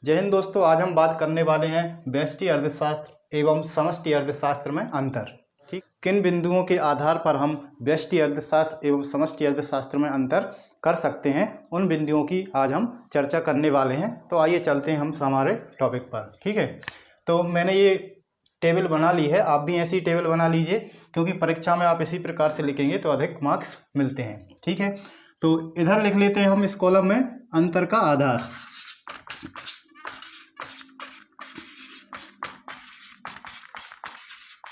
जय हिंद दोस्तों, आज हम बात करने वाले हैं व्यष्टि अर्थशास्त्र एवं समष्टि अर्थशास्त्र में अंतर। ठीक, किन बिंदुओं के आधार पर हम व्यष्टि अर्थशास्त्र एवं समष्टि अर्थशास्त्र में अंतर कर सकते हैं, उन बिंदुओं की आज हम चर्चा करने वाले हैं। तो आइए चलते हैं हम हमारे टॉपिक पर। ठीक है, तो मैंने ये टेबल बना ली है, आप भी ऐसी टेबल बना लीजिए, क्योंकि परीक्षा में आप इसी प्रकार से लिखेंगे तो अधिक मार्क्स मिलते हैं। ठीक है, तो इधर लिख लेते हैं हम इस कॉलम में अंतर का आधार।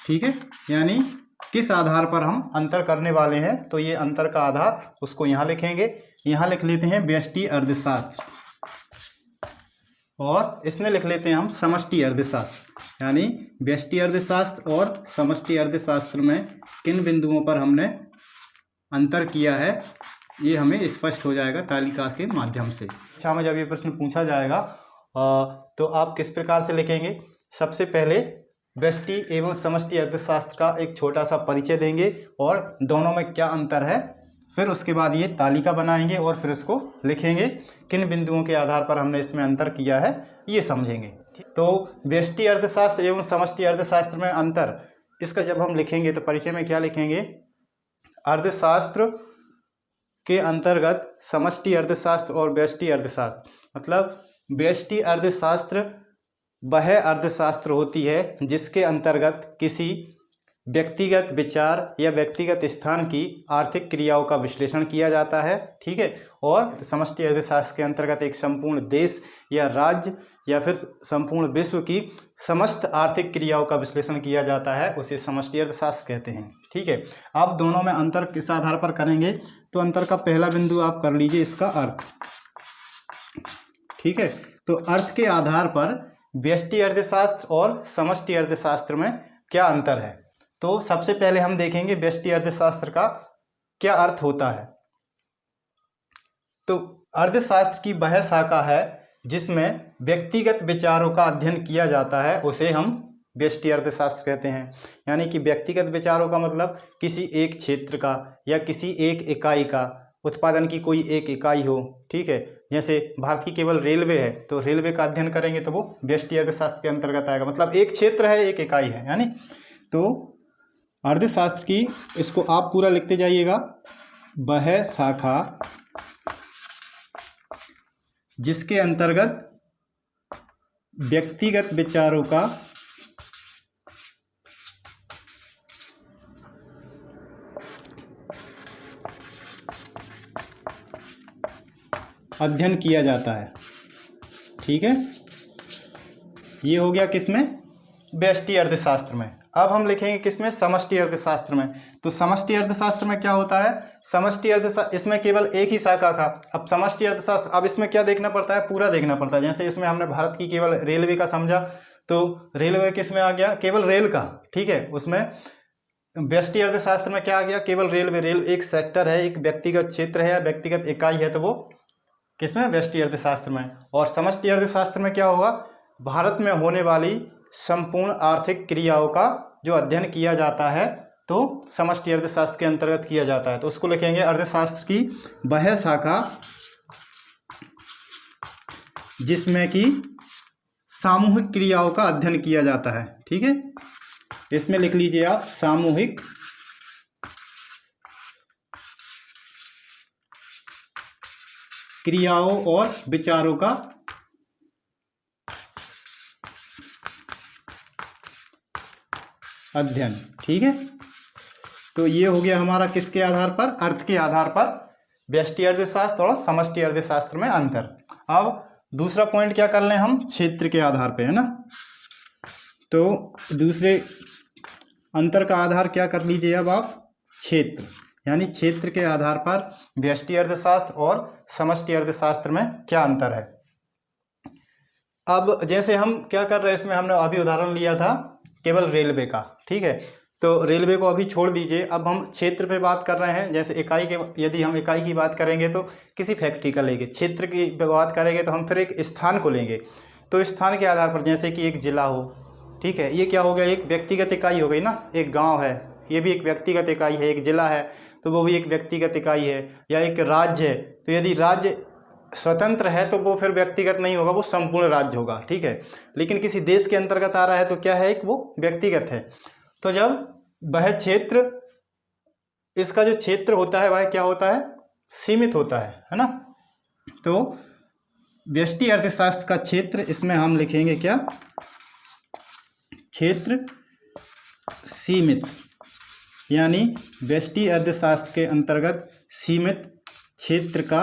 ठीक है, यानी किस आधार पर हम अंतर करने वाले हैं, तो ये अंतर का आधार उसको यहाँ लिखेंगे। यहाँ लिख लेते हैं व्यष्टि अर्थशास्त्र और इसमें लिख लेते हैं हम समष्टि अर्थशास्त्र, यानी व्यष्टि अर्थशास्त्र और समष्टि अर्थशास्त्र में किन बिंदुओं पर हमने अंतर किया है, ये हमें स्पष्ट हो जाएगा तालिका के माध्यम से। अच्छा, में जब ये प्रश्न पूछा जाएगा तो आप किस प्रकार से लिखेंगे? सबसे पहले व्यष्टि एवं समष्टि अर्थशास्त्र का एक छोटा सा परिचय देंगे और दोनों में क्या अंतर है, फिर उसके बाद ये तालिका बनाएंगे और फिर इसको लिखेंगे। किन बिंदुओं के आधार पर हमने इसमें अंतर किया है ये समझेंगे। तो व्यष्टि अर्थशास्त्र एवं समष्टि अर्थशास्त्र में अंतर, इसका जब हम लिखेंगे तो परिचय में क्या लिखेंगे? अर्थशास्त्र के अंतर्गत समष्टि अर्थशास्त्र और व्यष्टि अर्थशास्त्र, मतलब व्यष्टि अर्थशास्त्र वह अर्थशास्त्र होती है जिसके अंतर्गत किसी व्यक्तिगत विचार या व्यक्तिगत स्थान की आर्थिक क्रियाओं का विश्लेषण किया जाता है। ठीक है, और समष्टि अर्थशास्त्र के अंतर्गत एक संपूर्ण देश या राज्य या फिर संपूर्ण विश्व की समस्त आर्थिक क्रियाओं का विश्लेषण किया जाता है, उसे समष्टि अर्थशास्त्र कहते हैं। ठीक है, आप दोनों में अंतर किस आधार पर करेंगे? तो अंतर का पहला बिंदु आप कर लीजिए इसका अर्थ। ठीक है, तो अर्थ के आधार पर व्यष्टि अर्थशास्त्र और समष्टि अर्थशास्त्र में क्या अंतर है। तो सबसे पहले हम देखेंगे व्यष्टि अर्थशास्त्र का क्या अर्थ होता है। तो अर्थशास्त्र की वह शाखा है जिसमें व्यक्तिगत विचारों का अध्ययन किया जाता है, उसे हम व्यष्टि अर्थशास्त्र कहते हैं। यानी कि व्यक्तिगत विचारों का मतलब किसी एक क्षेत्र का या किसी एक इकाई का, उत्पादन की कोई एक इकाई हो। ठीक है, जैसे भारत की केवल रेलवे है तो रेलवे का अध्ययन करेंगे तो वो व्यष्टि अर्थशास्त्र के अंतर्गत आएगा, मतलब एक क्षेत्र है, एक इकाई है। यानी तो अर्थशास्त्र की, इसको आप पूरा लिखते जाइएगा, वह शाखा जिसके अंतर्गत व्यक्तिगत विचारों का अध्ययन किया जाता है। ठीक है, ये हो गया किसमें? व्यष्टि अर्थशास्त्र में। अब हम लिखेंगे किसमें? समष्टि अर्थशास्त्र में। तो समष्टि अर्थशास्त्र में क्या होता है? समष्टि अर्थशास्त्र, इसमें केवल एक ही शाखा का। अब समष्टि अर्थशास्त्र, अब इसमें क्या देखना पड़ता है? पूरा देखना पड़ता है। जैसे इसमें हमने भारत की केवल रेलवे का समझा, तो रेलवे किसमें आ गया? केवल रेल का। ठीक है, उसमें व्यष्टि अर्थशास्त्र में क्या आ गया? केवल रेलवे। रेल एक सेक्टर है, एक व्यक्तिगत क्षेत्र है या व्यक्तिगत इकाई है, तो वो किसमें? व्यष्टि अर्थशास्त्र में। और समष्टि अर्थशास्त्र में क्या होगा? भारत में होने वाली संपूर्ण आर्थिक क्रियाओं का जो अध्ययन किया जाता है तो समष्टि अर्थशास्त्र के अंतर्गत किया जाता है। तो उसको लिखेंगे अर्थशास्त्र की वह शाखा जिसमें कि सामूहिक क्रियाओं का अध्ययन किया जाता है। ठीक है, इसमें लिख लीजिए आप सामूहिक क्रियाओं और विचारों का अध्ययन। ठीक है, तो ये हो गया हमारा किसके आधार पर? अर्थ के आधार पर व्यष्टि अर्थशास्त्र और समष्टि अर्थशास्त्र में अंतर। अब दूसरा पॉइंट क्या कर लें हम? क्षेत्र के आधार पे, है ना। तो दूसरे अंतर का आधार क्या कर लीजिए अब आप? क्षेत्र। यानी क्षेत्र के आधार पर व्यष्टि अर्थशास्त्र और समष्टि अर्थशास्त्र में क्या अंतर है। अब जैसे हम क्या कर रहे हैं, इसमें हमने अभी उदाहरण लिया था केवल रेलवे का। ठीक है, तो रेलवे को अभी छोड़ दीजिए, अब हम क्षेत्र पे बात कर रहे हैं। जैसे इकाई के, यदि हम इकाई की बात करेंगे तो किसी फैक्ट्री का लेंगे, क्षेत्र की बात करेंगे तो हम फिर एक स्थान को लेंगे। तो स्थान के आधार पर जैसे कि एक जिला हो, ठीक है, ये क्या हो गया? एक व्यक्तिगत इकाई हो गई ना। एक गांव है, ये भी एक व्यक्तिगत इकाई है। एक जिला है तो वो भी एक व्यक्तिगत इकाई है। या एक राज्य है, तो यदि राज्य स्वतंत्र है तो वो फिर व्यक्तिगत नहीं होगा, वो संपूर्ण राज्य होगा, ठीक है। लेकिन किसी देश के अंतर्गत आ रहा है तो क्या है, एक वो व्यक्तिगत है। तो जब वह क्षेत्र, इसका जो क्षेत्र होता है वह क्या होता है, सीमित होता है ना। तो व्यष्टि अर्थशास्त्र का क्षेत्र, इसमें हम लिखेंगे क्या, क्षेत्र सीमित, यानी व्यष्टि अर्थशास्त्र के अंतर्गत सीमित क्षेत्र का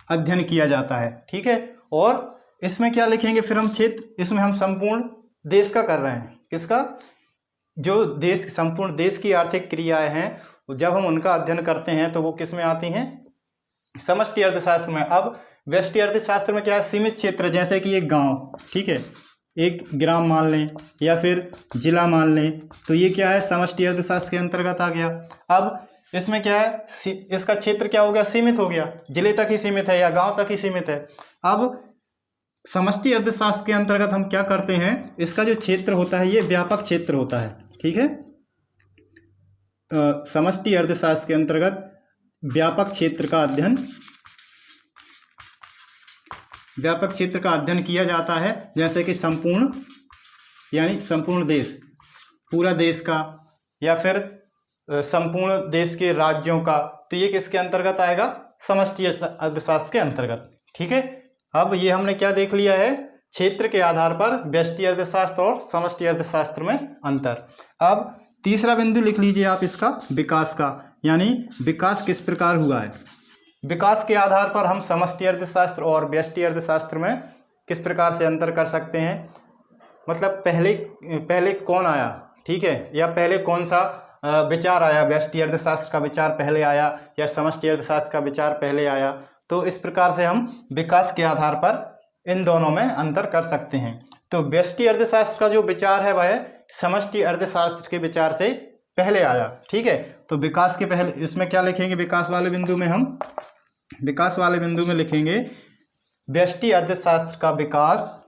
अध्ययन किया जाता है, ठीक है। और इसमें क्या लिखेंगे फिर हम क्षेत्र, इसमें हम संपूर्ण देश का कर रहे हैं, किसका, जो देश, संपूर्ण देश की आर्थिक क्रियाएं हैं जब हम उनका अध्ययन करते हैं तो वो किस में आती हैं, समष्टि अर्थशास्त्र में। अब व्यष्टि अर्थशास्त्र में क्या है, सीमित क्षेत्र, जैसे कि एक गांव, ठीक है, एक ग्राम मान लें या फिर जिला मान लें, तो ये क्या है, समष्टि अर्थशास्त्र के अंतर्गत आ गया। अब इसमें क्या है, इसका क्षेत्र क्या हो गया, सीमित हो गया, जिले तक ही सीमित है या गांव तक ही सीमित है। अब समष्टि अर्थशास्त्र के अंतर्गत हम क्या करते हैं, इसका जो क्षेत्र होता है ये व्यापक क्षेत्र होता है, ठीक है। समष्टि अर्थशास्त्र के अंतर्गत व्यापक क्षेत्र का अध्ययन, व्यापक क्षेत्र का अध्ययन किया जाता है, जैसे कि संपूर्ण, यानी संपूर्ण देश, पूरा देश का, या फिर संपूर्ण देश के राज्यों का, तो ये किसके अंतर्गत आएगा, समष्टि अर्थशास्त्र के अंतर्गत, ठीक है। अब ये हमने क्या देख लिया है, क्षेत्र के आधार पर व्यष्टि अर्थशास्त्र और समष्टि अर्थशास्त्र में अंतर। अब तीसरा बिंदु लिख लीजिए आप इसका, विकास का, यानी विकास किस प्रकार हुआ है। विकास के आधार पर हम समष्टि अर्थशास्त्र और व्यष्टि अर्थशास्त्र में किस प्रकार से अंतर कर सकते हैं, मतलब पहले कौन आया, ठीक है, या पहले कौन सा विचार आया, व्यष्टि अर्थशास्त्र का विचार पहले आया या समष्टि अर्थशास्त्र का विचार पहले आया। तो इस प्रकार से हम विकास के आधार पर इन दोनों में अंतर कर सकते हैं। तो व्यष्टि अर्थशास्त्र का जो विचार है वह समष्टि अर्थशास्त्र के विचार से पहले आया, ठीक है। तो विकास के पहले, इसमें क्या लिखेंगे, विकास वाले बिंदु में हम, विकास वाले बिंदु में लिखेंगे व्यष्टि अर्थशास्त्र का विकास,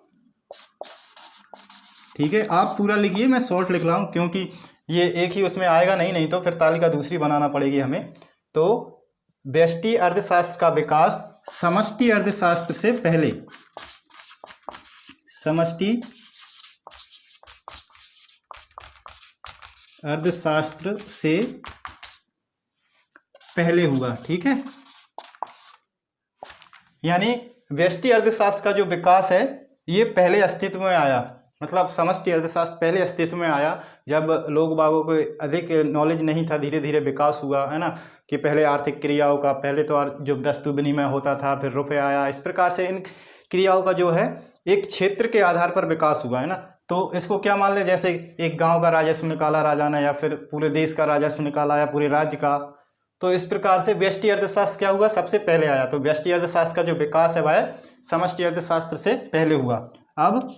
ठीक है। आप पूरा लिखिए, मैं शॉर्ट लिख रहा हूँ क्योंकि ये एक ही उसमें आएगा नहीं तो फिर तालिका दूसरी बनाना पड़ेगी हमें। तो व्यष्टि अर्थशास्त्र का विकास समष्टि अर्थशास्त्र से पहले, समष्टि अर्थशास्त्र से पहले हुआ, ठीक है। यानी व्यष्टि अर्थशास्त्र का जो विकास है ये पहले अस्तित्व में आया, मतलब समष्टि अर्थशास्त्र पहले अस्तित्व में आया जब लोग बागों को अधिक नॉलेज नहीं था, धीरे धीरे विकास हुआ, है ना, कि पहले आर्थिक क्रियाओं का, पहले तो जो वस्तु विनिमय होता था, फिर रुपये आया, इस प्रकार से इन क्रियाओं का जो है एक क्षेत्र के आधार पर विकास हुआ, है ना। तो इसको क्या मान ले, जैसे एक गांव का राजस्व निकाला राजा ने, या फिर पूरे देश का राजस्व निकाला, या पूरे राज्य का। तो इस प्रकार से व्यष्टि अर्थशास्त्र क्या हुआ, सबसे पहले आया। तो व्यष्टि अर्थशास्त्र का जो विकास है वह समष्टि अर्थशास्त्र से पहले हुआ। अब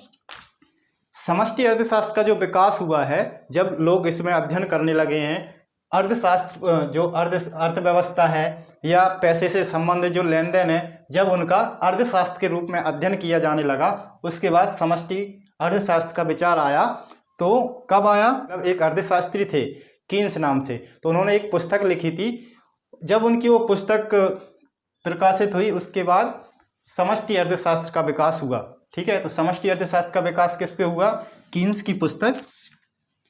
समष्टि अर्थशास्त्र का जो विकास हुआ है, जब लोग इसमें अध्ययन करने लगे हैं, अर्थशास्त्र जो अर्थव्यवस्था है या पैसे से संबंधित जो लेन देन है, जब उनका अर्थशास्त्र के रूप में अध्ययन किया जाने लगा, उसके बाद समष्टि अर्थशास्त्र का विचार आया। तो कब आया, जब एक अर्थशास्त्री थे कीन्स नाम से, तो उन्होंने एक पुस्तक लिखी थी। जब उनकी वो पुस्तक प्रकाशित हुई उसके बाद समष्टि अर्थशास्त्र का विकास हुआ, ठीक है। तो समष्टि अर्थशास्त्र का विकास किस पे हुआ, कीन्स की पुस्तक,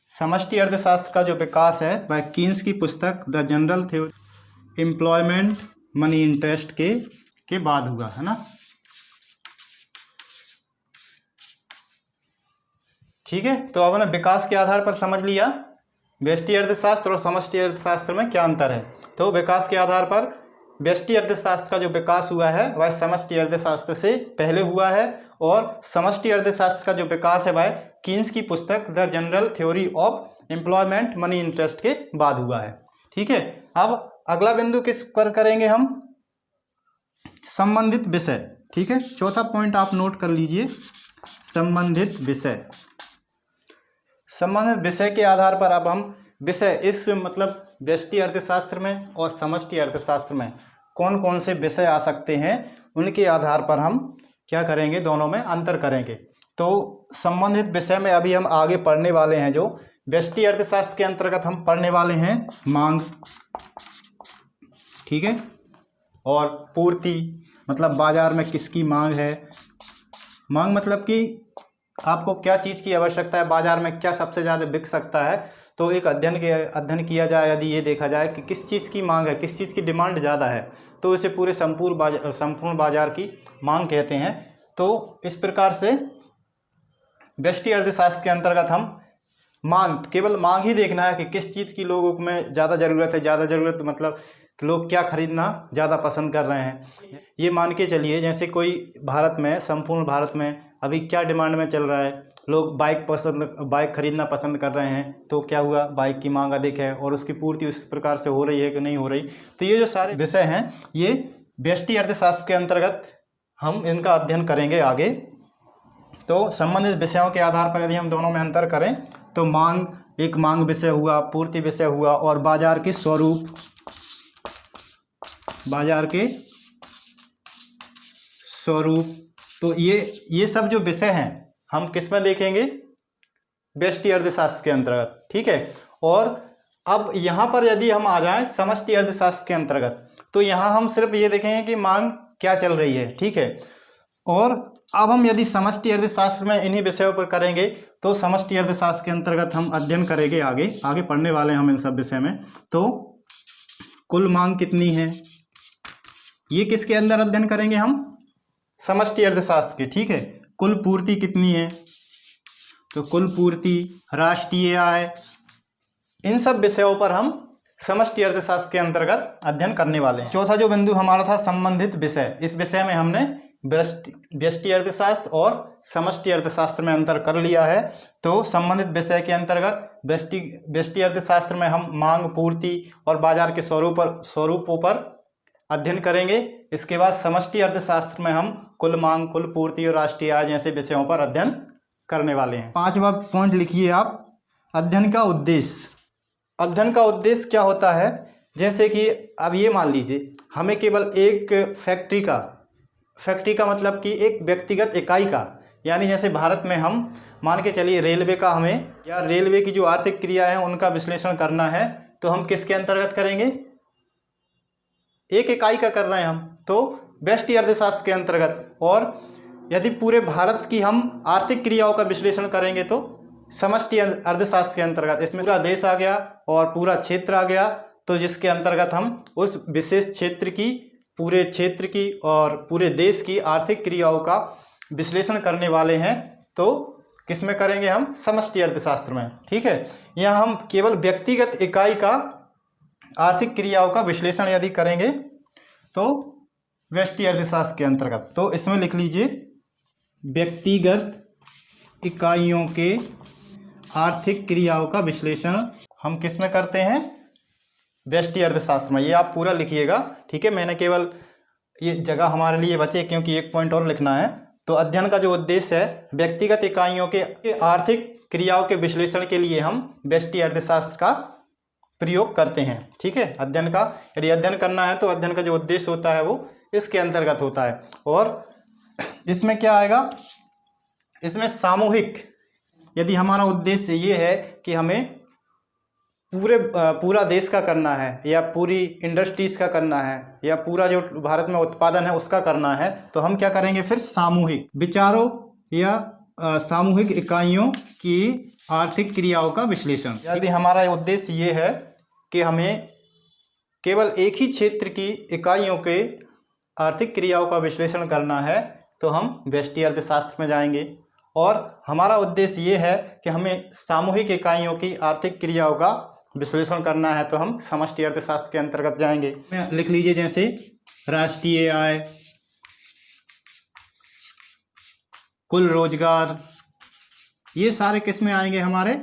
समष्टि अर्थशास्त्र का जो विकास है वह कीन्स की पुस्तक the general theory employment money interest के बाद हुआ, है ना, ठीक है। तो अब हमने विकास के आधार पर समझ लिया व्यष्टि अर्थशास्त्र और समष्टि अर्थशास्त्र में क्या अंतर है। तो विकास के आधार पर व्यष्टि अर्थशास्त्र का जो विकास हुआ है वह समष्टि अर्थशास्त्र से पहले हुआ है, और समष्टि अर्थशास्त्र का जो विकास है वह कीन्स की पुस्तक the general theory of employment money interest के बाद हुआ है, ठीक है। अब अगला बिंदु किस पर करेंगे हम, संबंधित विषय, ठीक है। चौथा पॉइंट आप नोट कर लीजिए, संबंधित विषय। संबंधित विषय के आधार पर अब हम विषय, इस मतलब व्यष्टि अर्थशास्त्र में और समष्टि अर्थशास्त्र में कौन कौन से विषय आ सकते हैं, उनके आधार पर हम क्या करेंगे, दोनों में अंतर करेंगे। तो संबंधित विषय में अभी हम आगे पढ़ने वाले हैं, जो व्यष्टि अर्थशास्त्र के अंतर्गत हम पढ़ने वाले हैं मांग, ठीक है, और पूर्ति मतलब बाजार में किसकी मांग है। मांग मतलब कि आपको क्या चीज़ की आवश्यकता है, बाजार में क्या सबसे ज़्यादा बिक सकता है। तो एक अध्ययन किया जाए, यदि ये देखा जाए कि किस चीज़ की मांग है, किस चीज़ की डिमांड ज़्यादा है, तो इसे पूरे संपूर्ण बाजार की मांग कहते हैं। तो इस प्रकार से व्यष्टि अर्थशास्त्र के अंतर्गत हम केवल मांग ही देखना है कि किस चीज़ की लोगों में ज़्यादा ज़रूरत है। ज़्यादा ज़रूरत मतलब लोग क्या खरीदना ज़्यादा पसंद कर रहे हैं। ये मान के चलिए जैसे कोई संपूर्ण भारत में अभी क्या डिमांड में चल रहा है, लोग बाइक खरीदना पसंद कर रहे हैं। तो क्या हुआ, बाइक की मांग अधिक है और उसकी पूर्ति उस प्रकार से हो रही है कि नहीं हो रही। तो ये जो सारे विषय हैं ये व्यष्टि अर्थशास्त्र के अंतर्गत हम इनका अध्ययन करेंगे आगे। तो संबंधित विषयों के आधार पर यदि हम दोनों में अंतर करें तो एक मांग विषय हुआ, पूर्ति विषय हुआ और बाजार के स्वरूप तो ये सब जो विषय हैं हम किस में देखेंगे, व्यष्टि अर्थशास्त्र के अंतर्गत। ठीक है। और अब यहाँ पर यदि हम आ जाएं समष्टि अर्थशास्त्र के अंतर्गत, तो यहाँ हम सिर्फ ये देखेंगे कि मांग क्या चल रही है। ठीक है। और अब हम यदि समष्टि अर्थशास्त्र में इन्हीं विषयों पर करेंगे तो समष्टि अर्थशास्त्र के अंतर्गत हम अध्ययन करेंगे, आगे पढ़ने वाले हैं हम इन सब विषय में। तो कुल मांग कितनी है, ये किसके अंदर अध्ययन करेंगे हम, समष्टि अर्थशास्त्र के। ठीक है। कुल पूर्ति कितनी है, तो कुल पूर्ति, राष्ट्रीय आय, इन सब विषयों पर हम समष्टि अर्थशास्त्र के अंतर्गत अध्ययन करने वाले हैं। चौथा जो बिंदु हमारा था संबंधित विषय, इस विषय में हमने व्यष्टि अर्थशास्त्र और समष्टि अर्थशास्त्र में अंतर कर लिया है। तो संबंधित विषय के अंतर्गत व्यष्टि अर्थशास्त्र में हम मांग, पूर्ति और बाजार के स्वरूपों पर अध्ययन करेंगे। इसके बाद समष्टि अर्थशास्त्र में हम कुल मांग, कुल पूर्ति और राष्ट्रीय आय जैसे विषयों पर अध्ययन करने वाले हैं। 5वां पॉइंट लिखिए आप, अध्ययन का उद्देश्य। अध्ययन का उद्देश्य क्या होता है, जैसे कि अब ये मान लीजिए हमें केवल एक फैक्ट्री का मतलब कि एक व्यक्तिगत इकाई का, यानी जैसे भारत में हम मान के चलिए रेलवे का हमें या रेलवे की जो आर्थिक क्रिया है उनका विश्लेषण करना है, तो हम किसके अंतर्गत करेंगे, एक इकाई का कर रहे हैं हम, तो व्यष्टि अर्थशास्त्र के अंतर्गत। और यदि पूरे भारत की हम आर्थिक क्रियाओं का विश्लेषण करेंगे तो समष्टि अर्थशास्त्र के अंतर्गत। इसमें पूरा देश आ गया और पूरा क्षेत्र आ गया, तो जिसके अंतर्गत हम उस विशेष क्षेत्र की, पूरे क्षेत्र की और पूरे देश की आर्थिक क्रियाओं का विश्लेषण करने वाले हैं। तो किस में करेंगे हम, समष्टि अर्थशास्त्र में। ठीक है। यहाँ हम केवल व्यक्तिगत इकाई का आर्थिक क्रियाओं का विश्लेषण यदि करेंगे तो व्यष्टि अर्थशास्त्र के अंतर्गत। तो इसमें लिख लीजिए व्यक्तिगत इकाइयों के आर्थिक क्रियाओं का विश्लेषण हम किस में करते हैं, व्यष्टि अर्थशास्त्र में। ये आप पूरा लिखिएगा। ठीक है। मैंने केवल ये जगह हमारे लिए बचे क्योंकि एक पॉइंट और लिखना है। तो अध्ययन का जो उद्देश्य है, व्यक्तिगत इकाइयों के आर्थिक क्रियाओं के विश्लेषण के लिए हम व्यष्टि अर्थशास्त्र का प्रयोग करते हैं। ठीक है। अध्ययन का यदि अध्ययन करना है तो अध्ययन का जो उद्देश्य होता है वो इसके अंतर्गत होता है। और इसमें क्या आएगा, इसमें सामूहिक, यदि हमारा उद्देश्य ये है कि हमें पूरा देश का करना है या पूरी इंडस्ट्रीज का करना है या पूरा जो भारत में उत्पादन है उसका करना है, तो हम क्या करेंगे, फिर सामूहिक विचारों या सामूहिक इकाइयों की आर्थिक क्रियाओं का विश्लेषण। यदि हमारा उद्देश्य ये है कि हमें केवल एक ही क्षेत्र की इकाइयों के आर्थिक क्रियाओं का विश्लेषण करना है तो हम व्यष्टि अर्थशास्त्र में जाएंगे। और हमारा उद्देश्य ये है कि हमें सामूहिक इकाइयों की आर्थिक क्रियाओं का विश्लेषण करना है तो हम समष्टि अर्थशास्त्र के अंतर्गत जाएंगे। लिख लीजिए जैसे राष्ट्रीय आय, कुल रोजगार, ये सारे किस में आएंगे, हमारे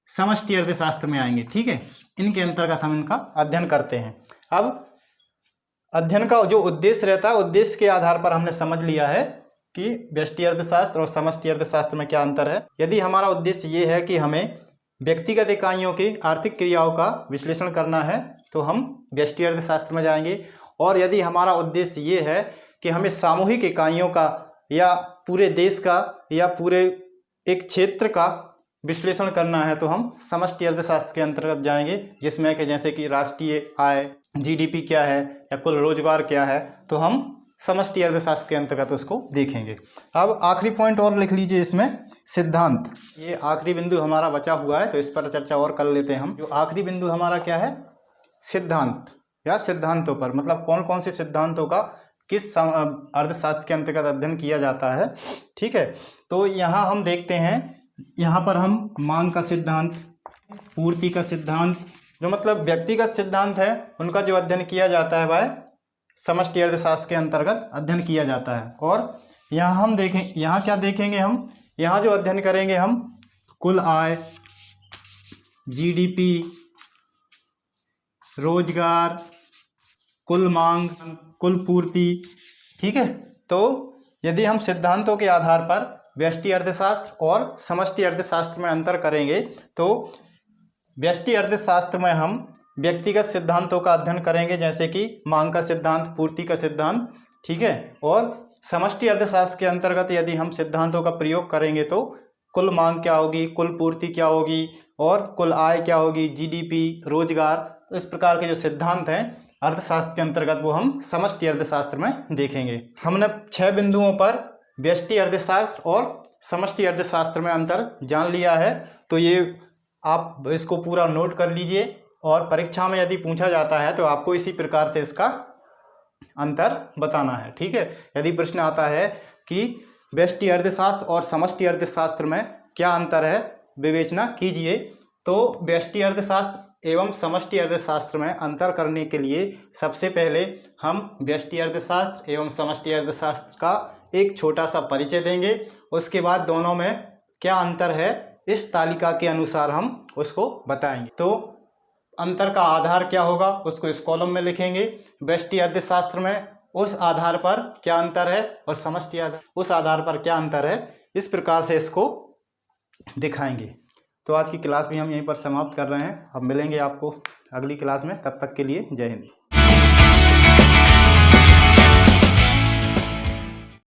समष्टि अर्थशास्त्र में आएंगे। ठीक है। इनके अंतर्गत हम इनका अध्ययन करते हैं। अब अध्ययन का जो उद्देश्य रहता है, उद्देश्य के आधार पर हमने समझ लिया है कि व्यष्टि अर्थशास्त्र और समष्टि अर्थशास्त्र में क्या अंतर है। यदि हमारा उद्देश्य ये है कि हमें व्यक्तिगत इकाइयों की आर्थिक क्रियाओं का विश्लेषण करना है तो हम व्यष्टि अर्थशास्त्र में जाएंगे। और यदि हमारा उद्देश्य ये है कि हमें सामूहिक इकाइयों का या पूरे देश का या पूरे एक क्षेत्र का विश्लेषण करना है तो हम समष्टि अर्थशास्त्र के अंतर्गत जाएंगे, जिसमें कि जैसे कि राष्ट्रीय आय, जीडीपी क्या है या कुल रोजगार क्या है, तो हम समष्टि अर्थशास्त्र के अंतर्गत उसको देखेंगे। अब आखिरी पॉइंट और लिख लीजिए इसमें, सिद्धांत। ये आखिरी बिंदु हमारा बचा हुआ है तो इस पर चर्चा और कर लेते हैं हम। जो आखिरी बिंदु हमारा क्या है, सिद्धांत या सिद्धांतों पर, मतलब कौन कौन से सिद्धांतों का किस अर्थशास्त्र के अंतर्गत अध्ययन किया जाता है। ठीक है, तो यहाँ हम देखते हैं, यहाँ पर हम मांग का सिद्धांत, पूर्ति का सिद्धांत, जो मतलब व्यक्तिगत सिद्धांत है उनका जो अध्ययन किया जाता है वह समष्टि अर्थशास्त्र के अंतर्गत अध्ययन किया जाता है। और यहाँ हम देखें, यहाँ क्या देखेंगे हम, यहाँ जो अध्ययन करेंगे हम कुल आय, जीडीपी, रोजगार, कुल मांग, कुल पूर्ति। ठीक है, तो यदि हम सिद्धांतों के आधार पर व्यष्टि अर्थशास्त्र और समष्टि अर्थशास्त्र में अंतर करेंगे तो व्यष्टि अर्थशास्त्र में हम व्यक्तिगत सिद्धांतों का अध्ययन करेंगे, जैसे कि मांग का सिद्धांत, पूर्ति का सिद्धांत। ठीक है, और समष्टि अर्थशास्त्र के अंतर्गत यदि हम सिद्धांतों का प्रयोग करेंगे तो कुल मांग क्या होगी, कुल पूर्ति क्या होगी और कुल आय क्या होगी, जीडीपी, रोजगार। तो इस प्रकार के जो सिद्धांत हैं अर्थशास्त्र के अंतर्गत वो हम समष्टि अर्थशास्त्र में देखेंगे। हमने 6 बिंदुओं पर व्यष्टि अर्थशास्त्र और समष्टि अर्थशास्त्र में अंतर जान लिया है, तो ये आप इसको पूरा नोट कर लीजिए और परीक्षा में यदि पूछा जाता है तो आपको इसी प्रकार से इसका अंतर बताना है। ठीक है, यदि प्रश्न आता है कि व्यष्टि अर्थशास्त्र और समष्टि अर्थशास्त्र में क्या अंतर है, विवेचना कीजिए, तो व्यष्टि अर्थशास्त्र एवं समष्टि अर्थशास्त्र में अंतर करने के लिए सबसे पहले हम व्यष्टि अर्थशास्त्र एवं समष्टि अर्थशास्त्र का एक छोटा सा परिचय देंगे। उसके बाद दोनों में क्या अंतर है इस तालिका के अनुसार हम उसको बताएंगे। तो अंतर का आधार क्या होगा उसको इस कॉलम में लिखेंगे। व्यष्टि अर्थशास्त्र में उस आधार पर क्या अंतर है और समष्टि उस आधार पर क्या अंतर है, इस प्रकार से इसको दिखाएंगे। तो आज की क्लास भी हम यहीं पर समाप्त कर रहे हैं। अब मिलेंगे आपको अगली क्लास में, तब तक के लिए जय हिंद।